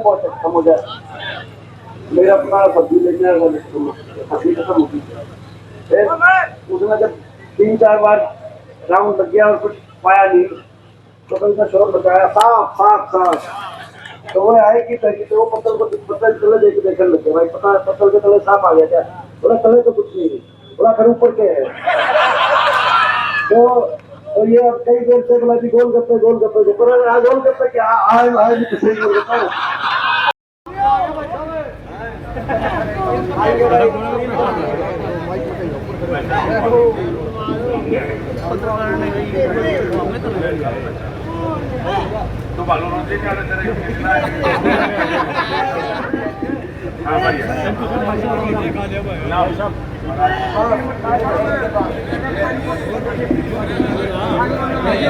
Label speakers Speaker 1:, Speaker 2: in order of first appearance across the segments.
Speaker 1: बहुत अच्छा मुझे मेरा अपना सब्जी लेके आया सब्जी खत्म होगी। फिर उसने जब 3-4 बार राउंड लग गया और कुछ पाया नहीं तो कल का शोर बताया साफ साफ साफ। तो वो आए कि वो पत्थर को पत्थर तले देख देखने लगे भाई पता पत्थर के तले साफ आ गया क्या। बोला तले तो कुछ नहीं है। बोला फिर ऊपर के है। तो ये अब कई देर से बोला जी गोलगप्पे गोलगप्पे गोलगप्पे क्या आए आए भी किसी को बताओ। तो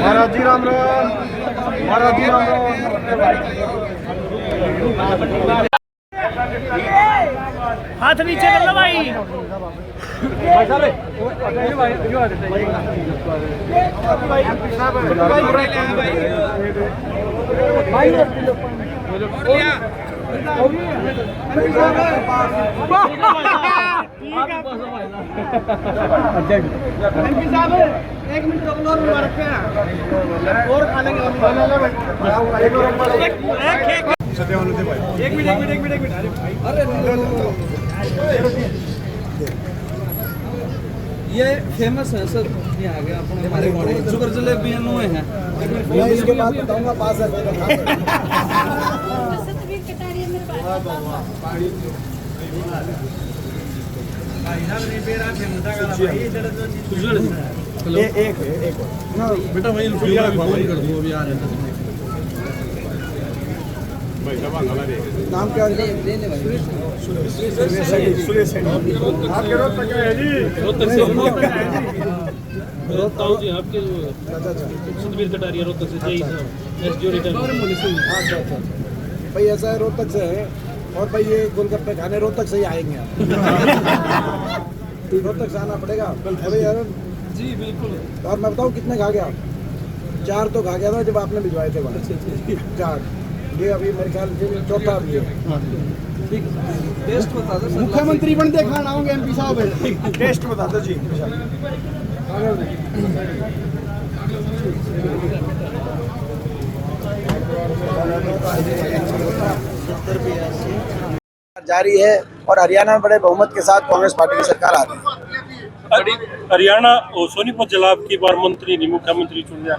Speaker 2: महाराज जी राम राम। महाराज जी राम राम।
Speaker 3: हाथ नीचे कर लो भाई। एक मिनट और खा लेंगे। एक मिनट ये फेमस है सर। ये आ गया अपने हमारे शुगर जलेबी हुए हैं।
Speaker 2: मैं इसके बाद बताऊंगा पास है बेटा वही कर दो अभी आ रहे हैं। नाम क्या है? सुरेश आपके रोहतक का है जी। रोहतक से आपके सुधीर कटारिया रोहतक से अच्छा भाई ऐसा है रोहतक से है। और भाई ये गोलगप्पे खाने रोहतक से ही आएंगे आप। रोहतक से आना पड़ेगा भाई यार जी बिल्कुल। और मैं बताऊँ कितने खा गया? 4 तो खा गया था जब आपने भिजवाए थे वहाँ 4। ये अभी मेरे ख्याल से चौथा भी है। टेस्ट बता दो। मुख्यमंत्री बनते खाना होंगे MP साहब। टेस्ट बता दो जी।
Speaker 4: जारी है और हरियाणा में बड़े बहुमत के साथ कांग्रेस पार्टी की सरकार आ रही है।
Speaker 5: हरियाणा और सोनीपत जिला की बार मंत्री नहीं मुख्यमंत्री चुन लिया।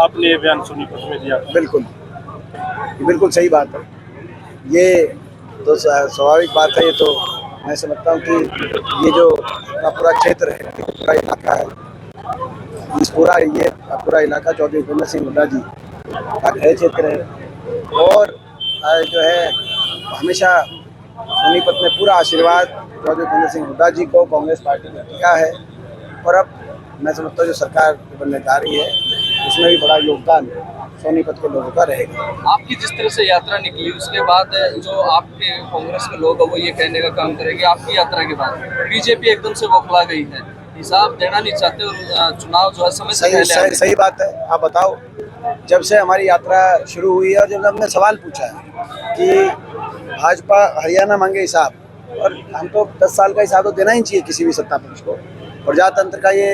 Speaker 5: आपने ये बयान सोनीपत में दिया।
Speaker 4: बिल्कुल सही बात है। ये तो स्वाभाविक बात है। ये तो मैं समझता हूँ कि ये जो पूरा क्षेत्र है पूरा इलाका है इस पूरा इलाका चौधरी भूपेंद्र सिंह हुड्डा जी का गृह क्षेत्र है। और जो है हमेशा सोनीपत में पूरा आशीर्वाद चौधरी भूपेंद्र सिंह हुड्डा जी को कांग्रेस पार्टी ने दिया है। और अब मैं समझता हूँ जो सरकार बनने जा रही है उसमें भी बड़ा योगदान सोनीपत के लोगों का रहेगा।
Speaker 6: आपकी जिस तरह से यात्रा निकली उसके बाद जो आपके कांग्रेस के लोग हैं वो ये कहने का काम करेंगे आपकी यात्रा के बाद बीजेपी एकदम से बौखला गई है, हिसाब देना नहीं चाहते और चुनाव जो है समय से
Speaker 4: सही बात है। आप बताओ जब से हमारी यात्रा शुरू हुई है और जब हमने सवाल पूछा है कि भाजपा हरियाणा मांगे हिसाब और हम तो 10 साल का हिसाब तो देना ही चाहिए किसी भी सत्ता पक्ष को। प्रजातंत्र का ये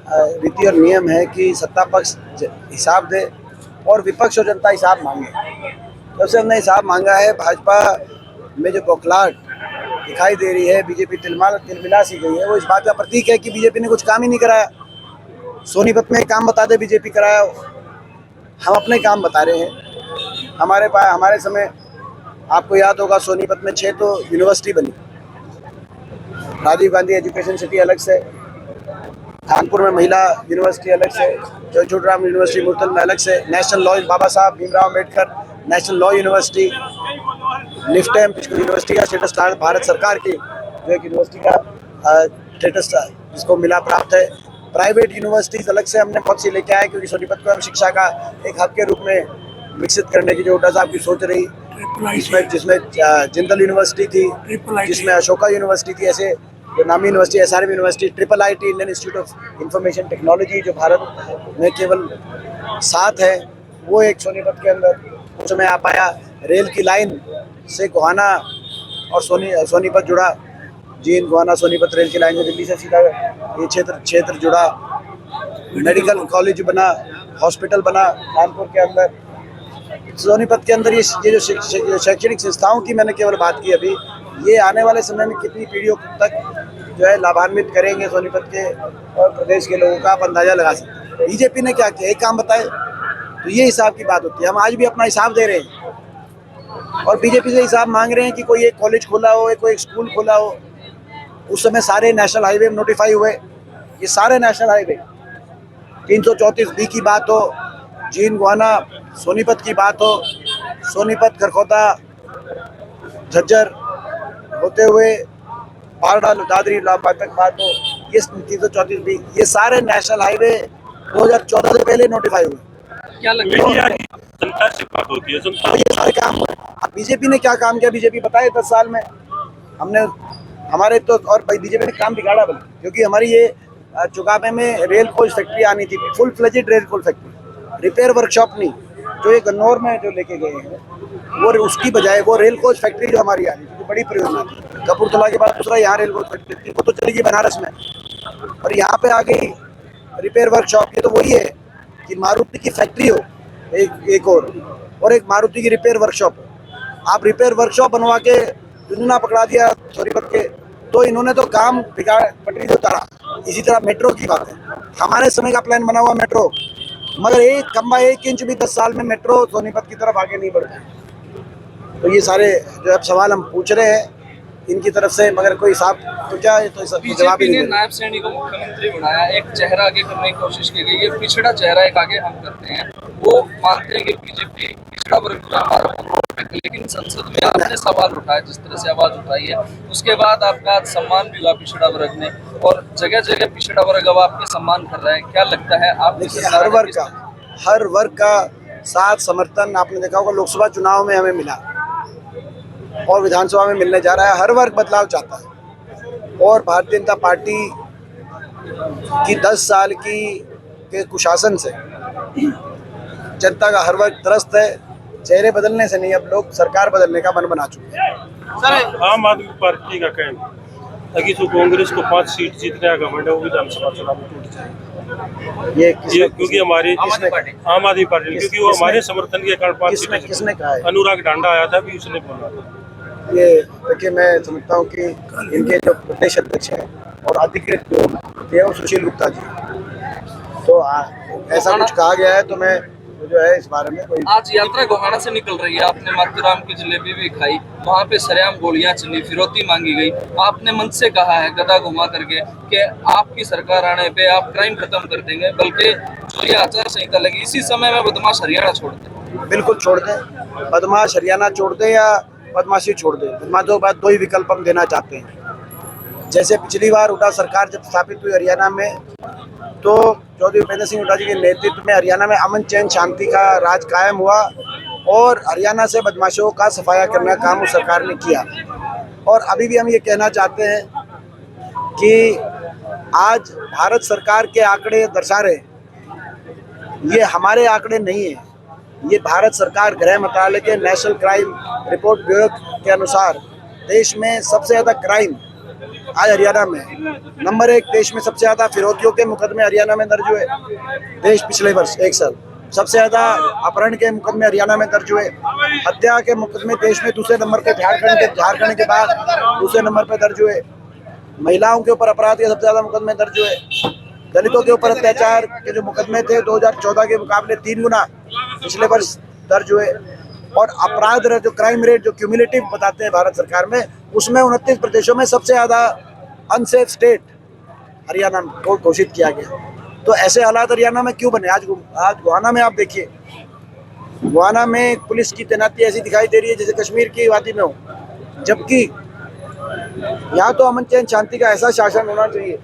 Speaker 4: रीति और नियम है कि सत्ता पक्ष हिसाब दे और विपक्ष और जनता हिसाब मांगे। जब से हमने हिसाब मांगा है भाजपा में जो बौखलाहट दिखाई दे रही है बीजेपी तिलमिला सी गई है वो इस बात का प्रतीक है कि बीजेपी ने कुछ काम ही नहीं कराया। सोनीपत में काम बता दे बीजेपी कराया। हम अपने काम बता रहे हैं। हमारे समय आपको याद होगा सोनीपत में 6 तो यूनिवर्सिटी बनी। राजीव गांधी एजुकेशन सिटी अलग से, कानपुर में महिला यूनिवर्सिटी अलग से, छोटूराम यूनिवर्सिटी मुरतल में अलग से, national law Baba Saheb Bhimrao Ambedkar national law university, लिफ्टेम यूनिवर्सिटी का स्टेटस भारत सरकार की जो एक यूनिवर्सिटी का स्टेटस जिसको मिला प्राप्त है। प्राइवेट यूनिवर्सिटीज अलग से हमने बहुत सी लेके आए क्योंकि सोनीपत को हम शिक्षा का एक हब के रूप में विकसित करने की जो हुड्डा साहब की सोच रही जिसमें जिंदल यूनिवर्सिटी थी, जिसमें अशोका यूनिवर्सिटी थी, ऐसे जो नामी university SRM university, IIIT Indian institute of information technology जो भारत में केवल 7 है वो एक सोनीपत के अंदर उस समय आ पाया। रेल की लाइन से गोहाना और सोनीपत जुड़ा, जींद गोहाना सोनीपत रेल की लाइन में दिल्ली से सीधा ये क्षेत्र जुड़ा, मेडिकल कॉलेज बना, हॉस्पिटल बना कानपुर के अंदर, सोनीपत के अंदर। ये जो शैक्षणिक संस्थाओं की मैंने केवल बात की अभी, ये आने वाले समय में कितनी पीढ़ियों तक जो है लाभान्वित करेंगे सोनीपत के और प्रदेश के लोगों का, आप अंदाजा लगा सकते हैं। बीजेपी ने क्या किया, एक काम बताए, तो ये हिसाब की बात होती है। हम आज भी अपना हिसाब दे रहे हैं और बीजेपी से हिसाब मांग रहे हैं कि कोई एक कॉलेज खोला हो, कोई एक स्कूल खोला हो। उस समय सारे नेशनल हाईवे नोटिफाई हुए, ये सारे नेशनल हाईवे 334B की बात हो, जींद गोहाना सोनीपत की बात हो, सोनीपत खरखोदा झज्जर होते हुए पारडा दादरी इलाहाबाद तक बात हो, ये 334B, ये सारे नेशनल हाईवे 2014 से पहले नोटिफाई हुए।
Speaker 6: क्या लगता
Speaker 5: मीडिया
Speaker 6: है?
Speaker 5: की जनता से बात होती है, जनता
Speaker 4: तो ये सारे काम हुए। अब बीजेपी ने क्या काम किया, बीजेपी बताए 10 साल में हमने हमारे तो, और बीजेपी ने काम बिगाड़ा बल्कि, क्योंकि हमारी ये चुकामे में रेल कोच फैक्ट्री आनी थी, full fledged rail coach factory, repair workshop नहीं, जो ये गन्नौर में जो लेके गए हैं वो, उसकी बजाय वो रेल कोच फैक्ट्री जो हमारी आनी थी, बड़ी परियोजना थी। कपूरथला के बाद दूसरा यहाँ रेल कोच फैक्ट्री, वो तो चलेगी बनारस में, और यहाँ पे आ गई रिपेयर वर्कशॉप। ये तो वही है कि मारुति की फैक्ट्री हो एक और एक मारुति की रिपेयर वर्कशॉप हो। आप रिपेयर वर्कशॉप बनवा के चुनना पकड़ा दिया सोनीपत के, तो इन्होंने तो काम बिगाड़ पटरी से उतारा। इसी तरह मेट्रो की बात है, हमारे समय का प्लान बना हुआ मेट्रो, मगर एक खंबा 1 इंच भी 10 साल में मेट्रो सोनीपत की तरफ आगे नहीं बढ़ पाए। तो ये सारे जो अब सवाल हम पूछ रहे हैं इनकी तरफ से, मगर कोई हिसाब तो क्या है, तो जवाब ही
Speaker 6: बीजेपी
Speaker 4: नहीं
Speaker 6: ने
Speaker 4: दे रहे।
Speaker 6: नायब सैनी को मुख्यमंत्री बनाया, एक चेहरा आगे करने की कोशिश की गई है, पिछड़ा चेहरा एक आगे हम करते हैं। वो मानते हैं कि बीजेपी पिछड़ा वर्ग जो हमारा वोट है, लेकिन संसद में आपने सवाल उठाया, जिस तरह से आवाज उठाई है, उसके बाद आपका आज सम्मान भी हुआ पिछड़ा वर्ग ने, और जगह जगह पिछड़ा वर्ग अब आपके सम्मान कर रहा है। क्या लगता है आप?
Speaker 4: देखिए, हर वर्ग का साथ समर्थन आपने देखा होगा लोकसभा चुनाव में हमें मिला और विधानसभा में मिलने जा रहा है। हर वर्ग बदलाव चाहता है और भारतीय जनता पार्टी की 10 साल के कुशासन से जनता का हर वर्ग त्रस्त है। चेहरे बदलने से नहीं, अब लोग सरकार बदलने का मन बना चुके हैं।
Speaker 5: आम आदमी पार्टी का कहना है कि जो कांग्रेस को 5 सीट जीतने का घमंड है वो विधानसभा चुनाव में टूट जाए।
Speaker 4: ये
Speaker 5: क्योंकि हमारी आम आदमी पार्टी, क्योंकि वो हमारे समर्थन के कारण 5 सीटें,
Speaker 4: किसने कहा है?
Speaker 5: अनुराग ढांडा आया था भी, उसने बोला था।
Speaker 4: ये देखिए, मैं समझता हूँ कि इनके जो प्रदेश अध्यक्ष हैं और अधिकृत जो थे वो सुशील गुप्ता जी, तो ऐसा कुछ कहा गया है, तो मैं जो है इस बारे में कोई।
Speaker 6: आज यात्रा गोहाना से निकल रही है, आपने माथुराम की जलेबी भी खाई, वहाँ पे सरेआम गोलियां चली, फिरौती मांगी गई। आपने मंच से कहा है गदा घुमा करके कि आपकी सरकार आने पे आप क्राइम खत्म कर देंगे, बल्कि जो ये आचार संहिता लगी इसी समय में बदमाश हरियाणा छोड़ दें।
Speaker 4: बिल्कुल छोड़ दें, बदमाश हरियाणा छोड़ दें या बदमाशी छोड़ दें। बदमाशों के बाद 2 ही विकल्प हम देना चाहते हैं। जैसे पिछली बार हुड्डा सरकार जब स्थापित हुई हरियाणा में, तो चौधरी भूपेंद्र सिंह हुड्डा जी के नेतृत्व में हरियाणा में अमन चैन शांति का राज कायम हुआ और हरियाणा से बदमाशों का सफाया करने का काम उस सरकार ने किया। और अभी भी हम ये कहना चाहते हैं कि आज भारत सरकार के आंकड़े दर्शा रहे, ये हमारे आंकड़े नहीं है, ये भारत सरकार गृह मंत्रालय के नेशनल क्राइम रिपोर्ट ब्यूरो के अनुसार देश में सबसे ज़्यादा क्राइम आज हरियाणा में, नंबर 1 देश में सबसे ज़्यादा फिरौतियों के मुकदमे हरियाणा में दर्ज हुए देश पिछले वर्ष 1 साल। सबसे ज़्यादा अपहरण के मुकदमे हरियाणा में दर्ज हुए। हत्या के मुकदमे देश में दूसरे नंबर पे, झारखंड के बाद दूसरे नंबर पे दर्ज हुए। महिलाओं के ऊपर अपराध के सबसे ज़्यादा मुकदमे दर्ज हुए। दलितों के ऊपर अत्याचार के जो मुकदमे थे 2014 के मुकाबले 3 गुना पिछले वर्ष दर्ज हुए। और अपराध जो क्राइम रेट जो क्यूमुलेटिव बताते हैं भारत सरकार में, उसमें 29 प्रदेशों में सबसे ज़्यादा अनसेफ स्टेट हरियाणा को घोषित किया गया। तो ऐसे हालात हरियाणा में क्यों बने? आज गोहाना में आप देखिए, गोहाना में पुलिस की तैनाती ऐसी दिखाई दे रही है जैसे कश्मीर की वादी में हो, जबकि यहाँ तो अमन चैन शांति का ऐसा शासन होना चाहिए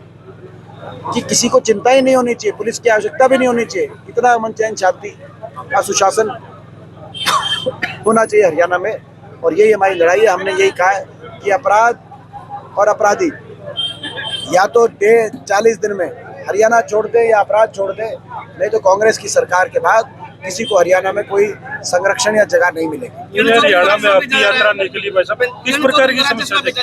Speaker 4: कि किसी को चिंता ही नहीं होनी चाहिए, पुलिस की आवश्यकता भी नहीं होनी चाहिए। इतना अमन चैन शांति का सुशासन होना चाहिए हरियाणा में। और यही हमारी लड़ाई है। हमने यही कहा है कि अपराध और अपराधी या तो 40 दिन में हरियाणा छोड़ दे या अपराध छोड़ दे, नहीं तो कांग्रेस की सरकार के बाद किसी को हरियाणा में कोई संरक्षण या जगह नहीं मिलेगी।
Speaker 5: ये हरियाणा में आपकी यात्रा निकली भाई साहब, किस प्रकार की समस्या देखी?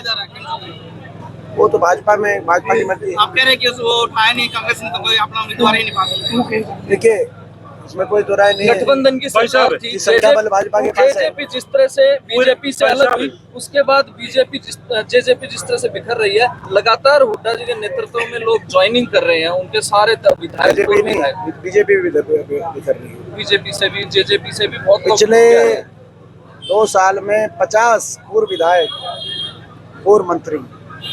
Speaker 4: वो तो भाजपा की मर्जी है।
Speaker 7: आप कह रहे हैं कि वो उठाया नहीं, कांग्रेस ने तो कोई अपना उम्मीदवार ही नहीं पा सकते।
Speaker 4: देखिए उसमें कोई दो राय नहीं है।
Speaker 6: गठबंधन की
Speaker 5: भाई साहब,
Speaker 6: सरकार थी,
Speaker 4: कि संख्या बल भाजपा के पास है।
Speaker 6: जेजेपी जिस तरह से बीजेपी से
Speaker 5: भाई
Speaker 6: अलग
Speaker 5: साहब।
Speaker 6: हुई, उसके बाद जेजेपी जिस तरह से बिखर रही है, लगातार हुड्डा जी के नेतृत्व में लोग ज्वाइनिंग कर रहे हैं, उनके सारे विधायक
Speaker 4: बीजेपी नहीं, बीजेपी भी बिखर रही है।
Speaker 6: बीजेपी से भी जेजेपी से भी बहुत लोग
Speaker 4: पिछले
Speaker 6: जुड़ गए हैं।
Speaker 4: 2 साल में 50 पूर्व विधायक, पूर्व मंत्री,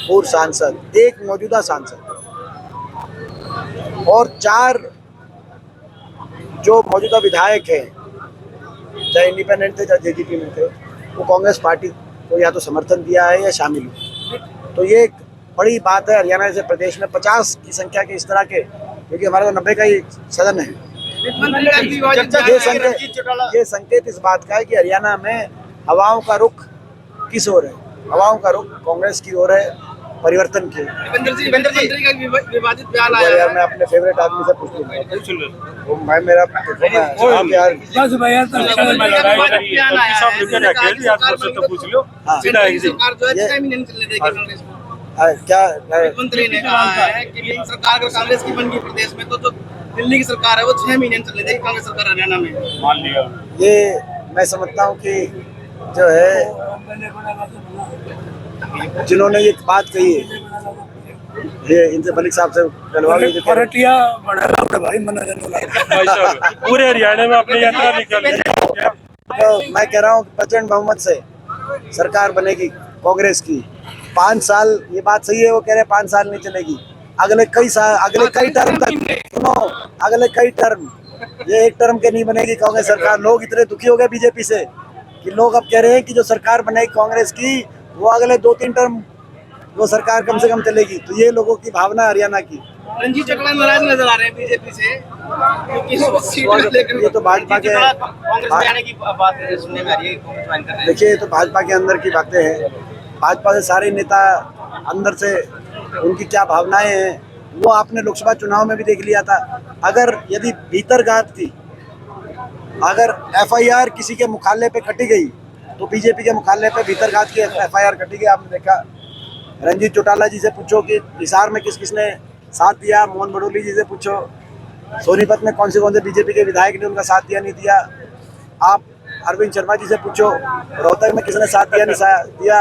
Speaker 4: पूर्व सांसद, 1 मौजूदा सांसद और 4 जो मौजूदा विधायक हैं, चाहे इंडिपेंडेंट थे चाहे जेजेपी में थे, वो कांग्रेस पार्टी को या तो समर्थन दिया है या शामिल हुए। तो ये एक बड़ी बात है हरियाणा जैसे प्रदेश में 50 की संख्या के इस तरह के, क्योंकि हमारा तो 90 का ही सदन है। ये संकेत इस बात का है कि हरियाणा में हवाओं का रुख किस ओर है। हवाओं का रुख कांग्रेस की ओर है, परिवर्तन की।
Speaker 7: विवादित बयान
Speaker 4: यार
Speaker 7: आया
Speaker 4: मैं अपने फेवरेट आदमी से पूछ लूंगा।
Speaker 5: पूछ लो।
Speaker 4: वो मैं मेरा आप यार
Speaker 5: साहब लेकर अकेले आज से तो पूछ लो,
Speaker 4: हाँ।
Speaker 5: सीधा है किसी।
Speaker 7: सरकार जो है 6 महीने नहीं चलने देगी कांग्रेस को।
Speaker 4: क्या
Speaker 7: मुख्यमंत्री ने कहा है कि सरकार अगर कांग्रेस की बन गई प्रदेश में तो जो दिल्ली की सरकार है वो 6 महीने नहीं चलने देगी कांग्रेस सरकार हरियाणा में।
Speaker 5: मान लिया।
Speaker 4: ये मैं समझता हूँ कि जो है जिन्होंने ये बात कही है, ये इनसे मलिक साहब से
Speaker 5: भाई साहब पूरे हरियाणा में अपनी यात्रा निकाली।
Speaker 4: तो मैं कह रहा हूँ प्रचंड बहुमत से सरकार बनेगी कांग्रेस की। 5 साल, ये बात सही है, वो कह रहे हैं 5 साल नहीं चलेगी, अगले कई साल, अगले कई टर्म तक। सुनो, अगले कई टर्म, ये एक टर्म के नहीं बनेगी कांग्रेस सरकार। लोग इतने दुखी हो गए बीजेपी से कि लोग अब कह रहे हैं कि जो सरकार बनेगी कांग्रेस की वो अगले 2-3 टर्म वो सरकार कम से कम चलेगी। तो ये लोगों की भावना हरियाणा की।
Speaker 7: रंजीत चकला नाराज नजर आ रहे हैं बीजेपी से क्योंकि सीट को लेकर
Speaker 4: ये तो भाजपा के
Speaker 7: कांग्रेस में आने की बात सुनने में आ रही है, कांग्रेस ज्वाइन कर रहे हैं।
Speaker 4: देखिए, ये तो भाजपा के अंदर की बातें हैं। भाजपा के सारे नेता अंदर से उनकी क्या भावनाएं हैं वो आपने लोकसभा चुनाव में भी देख लिया था। अगर यदि भीतरघात की, अगर FIR किसी के मुखाले पे कटी गई तो बीजेपी के मुखाले पे भीतरघात की FIR कटी गई। आपने देखा, रंजीत चौटाला जी से पूछो कि हिसार में किस किसने साथ दिया, मोहन बडोली जी से पूछो सोनीपत में कौन से बीजेपी के विधायक ने उनका साथ दिया नहीं दिया। आप अरविंद शर्मा जी से पूछो रोहतक में किसने साथ दिया नहीं दिया।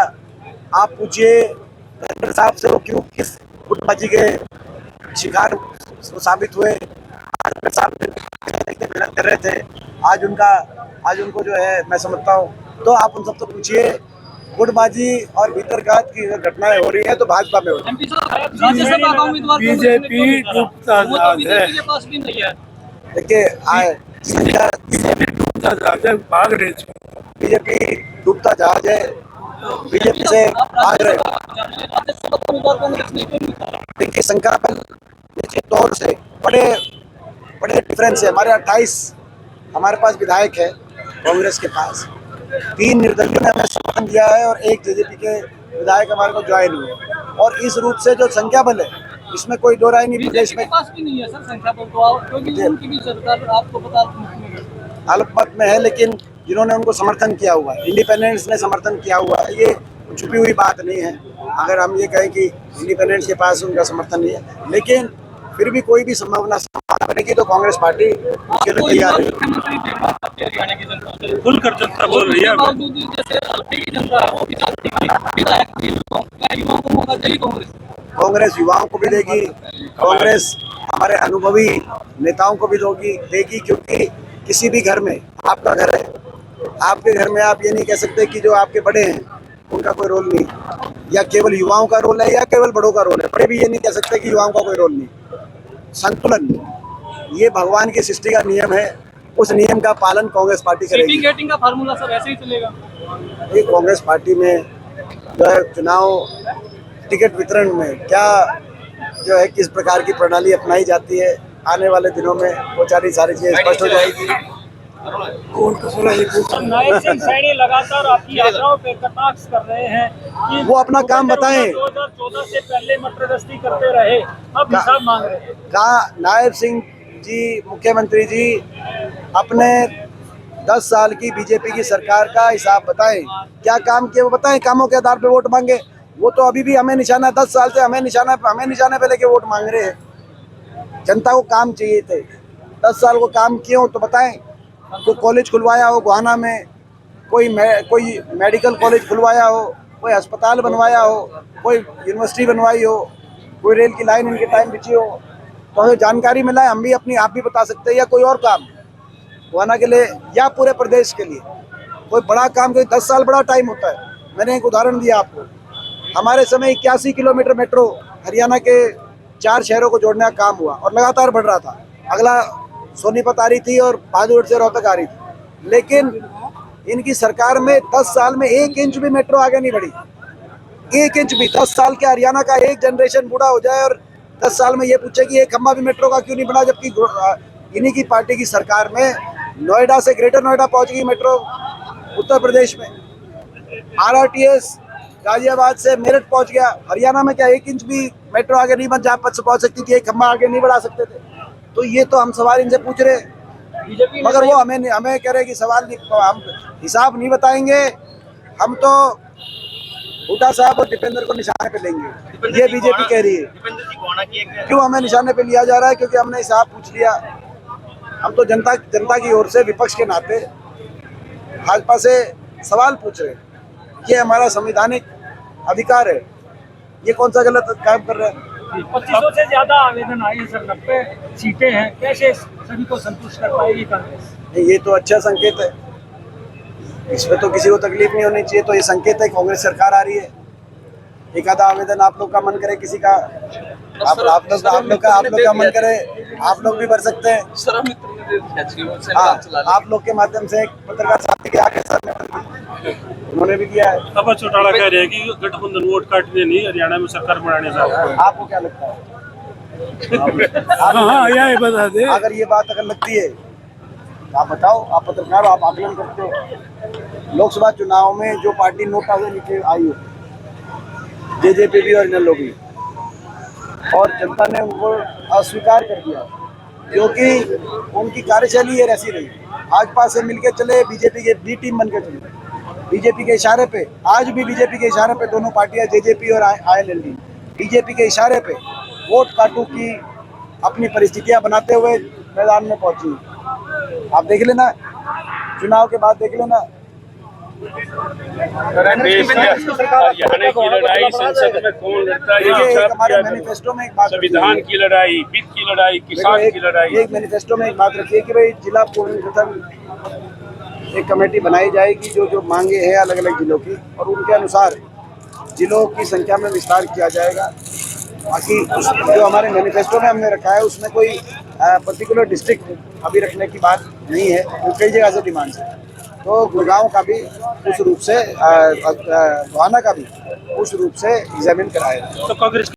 Speaker 4: आप पूछिए कलेक्टर साहब से वो क्यों किस गुटबाजी के शिकार साबित हुए। साहब मेहनत कर रहे थे, आज उनको जो है मैं समझता हूँ। तो आप उन सबसे पूछिए, गुटबाजी और भीतरघात की घटनाएं हो रही है तो भाजपा में हो रही है।
Speaker 5: बीजेपी डूबता
Speaker 6: के पास भी नहीं है।
Speaker 4: देखिए
Speaker 5: भाग रहे
Speaker 4: बीजेपी डूबता जहाज है, बीजेपी से भाग रहे। देखिए संख्या बल निश्चित तौर से बड़े डिफरेंस है। हमारे 28 हमारे पास विधायक है कांग्रेस के पास, 3 निर्दलीयों ने हमें समर्थन दिया है और 1 जेजेपी के विधायक हमारे को ज्वाइन हुए। और इस रूप से जो संख्या बल है इसमें कोई दो राय नहीं। प्रदेश में
Speaker 6: पास भी नहीं है सर संख्या बल, तो क्योंकि उनकी भी सरकार आपको पता
Speaker 4: अल्पमत में है, लेकिन जिन्होंने उनको समर्थन किया हुआ है, इंडिपेंडेंस ने समर्थन किया हुआ है, ये छुपी हुई बात नहीं है। अगर हम ये कहें कि इंडिपेंडेंस के पास उनका समर्थन नहीं है, लेकिन फिर भी कोई भी संभावना बनेगी तो कांग्रेस पार्टी उसके लिए तैयार है।
Speaker 5: खुलकर जनता बोल रही है।
Speaker 4: कांग्रेस युवाओं को भी देगी, कांग्रेस हमारे अनुभवी नेताओं को भी देगी, क्योंकि किसी भी घर में, आपका घर है, आपके घर में आप ये नहीं कह सकते कि जो आपके बड़े हैं उनका कोई रोल नहीं, या केवल युवाओं का रोल है या केवल बड़ों का रोल है। बड़े भी ये नहीं कह सकते कि युवाओं का कोई रोल नहीं। संतुलन, ये भगवान की सृष्टि का नियम है, उस नियम का पालन कांग्रेस पार्टी करेगी।
Speaker 6: गेटिंग का फार्मूला सब ऐसे ही चलेगा।
Speaker 4: ये कांग्रेस पार्टी में जो है चुनाव टिकट वितरण में क्या जो है किस प्रकार की प्रणाली अपनाई जाती है, आने वाले दिनों में वो सारी चीजें स्पष्ट हो जाएगी।
Speaker 8: नायब सिंह सैनी लगातार आपकी यात्राओं पे कटाक्ष कर रहे हैं कि
Speaker 4: वो अपना काम बताएं।
Speaker 8: 2014 से पहले मटर गश्ती करते रहे, अब हिसाब मांग रहे हैं।
Speaker 4: नायब सिंह जी मुख्यमंत्री जी अपने 10 साल की बीजेपी की सरकार का हिसाब बताएं, क्या काम किए वो बताएं। कामों के आधार पे वोट मांगे, वो तो अभी भी हमें निशाना 10 साल से हमें निशाने पे लेके वोट मांग रहे हैं। जनता को काम चाहिए थे, 10 साल को काम किए हो तो बताएं। कोई कॉलेज खुलवाया हो गोहाना में, कोई मेडिकल कॉलेज खुलवाया हो, कोई अस्पताल बनवाया हो, कोई यूनिवर्सिटी बनवाई हो, कोई रेल की लाइन इनके टाइम बिछी हो, तो हमें जानकारी मिला है, हम भी अपनी आप भी बता सकते हैं। या कोई और काम गोहाना के लिए या पूरे प्रदेश के लिए कोई बड़ा काम, कोई 10 साल बड़ा टाइम होता है। मैंने एक उदाहरण दिया आपको, हमारे समय 81 किलोमीटर मेट्रो हरियाणा के 4 शहरों को जोड़ने का काम हुआ और लगातार बढ़ रहा था। अगला सोनीपत आ रही थी और बहादुर से रोहतक आ रही थी, लेकिन इनकी सरकार में 10 साल में 1 इंच भी मेट्रो आगे नहीं बढ़ी, 1 इंच भी। 10 साल के हरियाणा का एक जनरेशन बूढ़ा हो जाए और 10 साल में ये पूछे कि एक खम्बा भी मेट्रो का क्यों नहीं बना, जबकि इन्हीं की पार्टी की सरकार में नोएडा से ग्रेटर नोएडा पहुंच गई मेट्रो उत्तर प्रदेश में, RRTS गाजियाबाद से मेरठ पहुंच गया। हरियाणा में क्या 1 इंच भी मेट्रो आगे नहीं पहुंच सकती थी, एक खम्बा आगे नहीं बढ़ा सकते थे। तो ये तो हम सवाल इनसे पूछ रहे, मगर वो हमें कह रहे कि सवाल नहीं, हम हिसाब नहीं बताएंगे, हम तो हुड्डा साहब और दीपेंद्र को निशाने पे लेंगे, ये बीजेपी कह रही है।
Speaker 7: दीपेंद्र जी गोहाना की एक
Speaker 4: क्यों हमें निशाने पे लिया जा रहा है? क्योंकि हमने हिसाब पूछ लिया। हम तो जनता की ओर से विपक्ष के नाते भाजपा से सवाल पूछ रहे हैं, ये हमारा संवैधानिक अधिकार है, ये कौन सा गलत काम कर रहे हैं?
Speaker 8: 2500 से ज्यादा आवेदन आए हैं सर, 90 सीटें हैं, कैसे सभी को संतुष्ट कर पाएगी कांग्रेस?
Speaker 4: ये तो अच्छा संकेत है, इसमें तो किसी को तकलीफ नहीं होनी चाहिए। तो ये संकेत है कांग्रेस सरकार आ रही है। एक आधा आवेदन आप लोग का मन करे, किसी का आप लोग का मन करे, आप लोग भी भर सकते हैं।
Speaker 6: सर हम इतने देर खींच के उनसे
Speaker 4: हाँ,
Speaker 6: काम चला लें।
Speaker 4: आप लोग के माध्यम से एक पत्रकार साहब के आगे सर उन्होंने भी किया है।
Speaker 5: अब चौटाला कह रहे हैं कि गठबंधन वोट काटने नहीं, हरियाणा में सरकार बनाने जा रहा है।
Speaker 4: आपको क्या लगता है?
Speaker 2: हाँ यही बता दे।
Speaker 4: अगर ये बात अगर लगती है तो आप बताओ, आप पत्रकार हो, आप आकलन करते हो। लोकसभा चुनाव में जो पार्टी नोटा से नीचे आई हो, जेजेपी भी और इनेलो भी, और जनता ने उनको अस्वीकार कर दिया क्योंकि उनकी कार्यशैली ये ऐसी रही। भाजपा से मिलके चले, बीजेपी के बी टीम बनकर चले, बीजेपी के इशारे पे, आज भी बीजेपी के इशारे पे दोनों पार्टियां जेजेपी और ILLD बीजेपी के इशारे पे वोट काटू की अपनी परिस्थितियां बनाते हुए मैदान में पहुंची। आप देख लेना, चुनाव के बाद देख लेना।
Speaker 5: देश में हरियाणा की लड़ाई संसद में कौन लड़ता है?
Speaker 4: देखिए, एक हमारे मैनिफेस्टो में एक बात
Speaker 5: संविधान की लड़ाई, वित्त की लड़ाई, किसान की लड़ाई।
Speaker 4: एक मैनिफेस्टो में एक बात रखिए कि भाई जिला पूर्व एक कमेटी बनाई जाएगी जो मांगे हैं अलग अलग जिलों की, और उनके अनुसार जिलों की संख्या में विस्तार किया जाएगा। बाकी जो हमारे मैनिफेस्टो में हमने रखा है उसमें कोई पर्टिकुलर डिस्ट्रिक्ट अभी रखने की बात नहीं है, वो कई जगह से डिमांड है। तो गुड़गांव का भी उस रूप से, गोहाना का भी उस रूप से एग्जामिन कराया।
Speaker 5: तो कांग्रेस